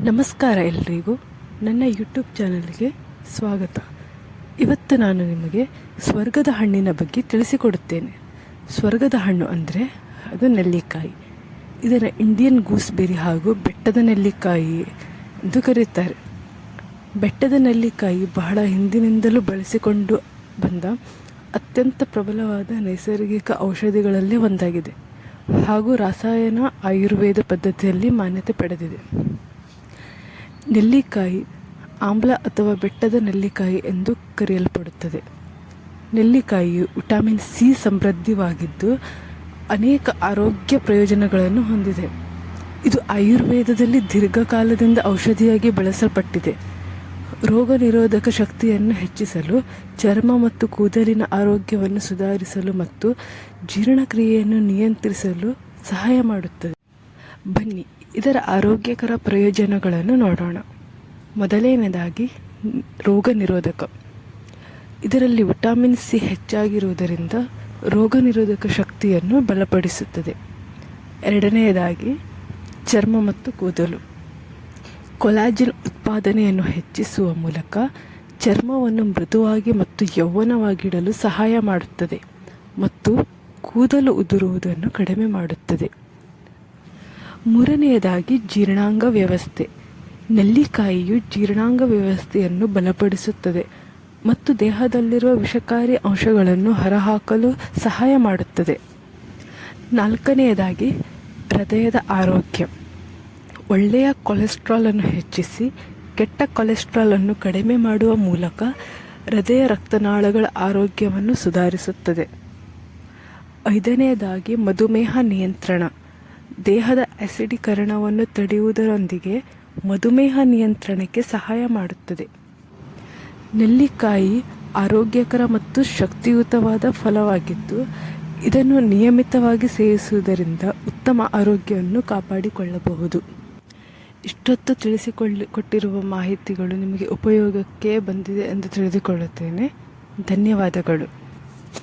ನಮಸ್ಕಾರ ಎಲ್ರಿಗೂ, ನನ್ನ ಯೂಟ್ಯೂಬ್ ಚಾನಲ್ಗೆ ಸ್ವಾಗತ. ಇವತ್ತು ನಾನು ನಿಮಗೆ ಸ್ವರ್ಗದ ಹಣ್ಣಿನ ಬಗ್ಗೆ ತಿಳಿಸಿಕೊಡುತ್ತೇನೆ. ಸ್ವರ್ಗದ ಹಣ್ಣು ಅಂದರೆ ಅದು ನೆಲ್ಲಿಕಾಯಿ. ಇದನ್ನು ಇಂಡಿಯನ್ ಗೂಸ್ಬೆರಿ ಹಾಗೂ ಬೆಟ್ಟದ ನೆಲ್ಲಿಕಾಯಿ ಎಂದು ಕರೆಯುತ್ತಾರೆ. ಬೆಟ್ಟದ ನೆಲ್ಲಿಕಾಯಿ ಬಹಳ ಹಿಂದಿನಿಂದಲೂ ಬಳಸಿಕೊಂಡು ಬಂದ ಅತ್ಯಂತ ಪ್ರಬಲವಾದ ನೈಸರ್ಗಿಕ ಔಷಧಿಗಳಲ್ಲಿ ಒಂದಾಗಿದೆ ಹಾಗೂ ರಾಸಾಯನ ಆಯುರ್ವೇದ ಪದ್ಧತಿಯಲ್ಲಿ ಮಾನ್ಯತೆ ಪಡೆದಿದೆ. ನೆಲ್ಲಿಕಾಯಿ ಆಮ್ಲ ಅಥವಾ ಬೆಟ್ಟದ ನೆಲ್ಲಿಕಾಯಿ ಎಂದು ಕರೆಯಲ್ಪಡುತ್ತದೆ. ನೆಲ್ಲಿಕಾಯಿಯು ವಿಟಮಿನ್ ಸಿ ಸಮೃದ್ಧವಾಗಿದ್ದು ಅನೇಕ ಆರೋಗ್ಯ ಪ್ರಯೋಜನಗಳನ್ನು ಹೊಂದಿದೆ. ಇದು ಆಯುರ್ವೇದದಲ್ಲಿ ದೀರ್ಘಕಾಲದಿಂದ ಔಷಧಿಯಾಗಿ ಬಳಸಲ್ಪಟ್ಟಿದೆ. ರೋಗ ನಿರೋಧಕ ಶಕ್ತಿಯನ್ನು ಹೆಚ್ಚಿಸಲು, ಚರ್ಮ ಮತ್ತು ಕೂದಲಿನ ಆರೋಗ್ಯವನ್ನು ಸುಧಾರಿಸಲು ಮತ್ತು ಜೀರ್ಣಕ್ರಿಯೆಯನ್ನು ನಿಯಂತ್ರಿಸಲು ಸಹಾಯ ಮಾಡುತ್ತದೆ. ಬನ್ನಿ, ಇದರ ಆರೋಗ್ಯಕರ ಪ್ರಯೋಜನಗಳನ್ನು ನೋಡೋಣ. ಮೊದಲನೆಯದಾಗಿ ರೋಗ ನಿರೋಧಕ. ಇದರಲ್ಲಿ ವಿಟಮಿನ್ ಸಿ ಹೆಚ್ಚಾಗಿರುವುದರಿಂದ ರೋಗ ನಿರೋಧಕ ಶಕ್ತಿಯನ್ನು ಬಲಪಡಿಸುತ್ತದೆ. ಎರಡನೆಯದಾಗಿ ಚರ್ಮ ಮತ್ತು ಕೂದಲು. ಕೊಲಾಜಿನ್ ಉತ್ಪಾದನೆಯನ್ನು ಹೆಚ್ಚಿಸುವ ಮೂಲಕ ಚರ್ಮವನ್ನು ಮೃದುವಾಗಿ ಮತ್ತು ಯೌವನವಾಗಿಡಲು ಸಹಾಯ ಮಾಡುತ್ತದೆ ಮತ್ತು ಕೂದಲು ಉದುರುವುದನ್ನು ಕಡಿಮೆ ಮಾಡುತ್ತದೆ. ಮೂರನೆಯದಾಗಿ ಜೀರ್ಣಾಂಗ ವ್ಯವಸ್ಥೆ. ನೆಲ್ಲಿಕಾಯಿಯು ಜೀರ್ಣಾಂಗ ವ್ಯವಸ್ಥೆಯನ್ನು ಬಲಪಡಿಸುತ್ತದೆ ಮತ್ತು ದೇಹದಲ್ಲಿರುವ ವಿಷಕಾರಿ ಅಂಶಗಳನ್ನು ಹೊರಹಾಕಲು ಸಹಾಯ ಮಾಡುತ್ತದೆ. ನಾಲ್ಕನೆಯದಾಗಿ ಹೃದಯದ ಆರೋಗ್ಯ. ಒಳ್ಳೆಯ ಕೊಲೆಸ್ಟ್ರಾಲನ್ನು ಹೆಚ್ಚಿಸಿ ಕೆಟ್ಟ ಕೊಲೆಸ್ಟ್ರಾಲನ್ನು ಕಡಿಮೆ ಮಾಡುವ ಮೂಲಕ ಹೃದಯ ರಕ್ತನಾಳಗಳ ಆರೋಗ್ಯವನ್ನು ಸುಧಾರಿಸುತ್ತದೆ. ಐದನೆಯದಾಗಿ ಮಧುಮೇಹ ನಿಯಂತ್ರಣ. ದೇಹದ ಆಸಿಡೀಕರಣವನ್ನು ತಡೆಯುವುದರೊಂದಿಗೆ ಮಧುಮೇಹ ನಿಯಂತ್ರಣಕ್ಕೆ ಸಹಾಯ ಮಾಡುತ್ತದೆ. ನೆಲ್ಲಿಕಾಯಿ ಆರೋಗ್ಯಕರ ಮತ್ತು ಶಕ್ತಿಯುತವಾದ ಫಲವಾಗಿದ್ದು, ಇದನ್ನು ನಿಯಮಿತವಾಗಿ ಸೇವಿಸುವುದರಿಂದ ಉತ್ತಮ ಆರೋಗ್ಯವನ್ನು ಕಾಪಾಡಿಕೊಳ್ಳಬಹುದು. ಇಷ್ಟೊತ್ತು ಕೊಟ್ಟಿರುವ ಮಾಹಿತಿಗಳು ನಿಮಗೆ ಉಪಯೋಗಕ್ಕೆ ಬಂದಿದೆ ಎಂದು ತಿಳಿದುಕೊಳ್ಳುತ್ತೇನೆ. ಧನ್ಯವಾದಗಳು.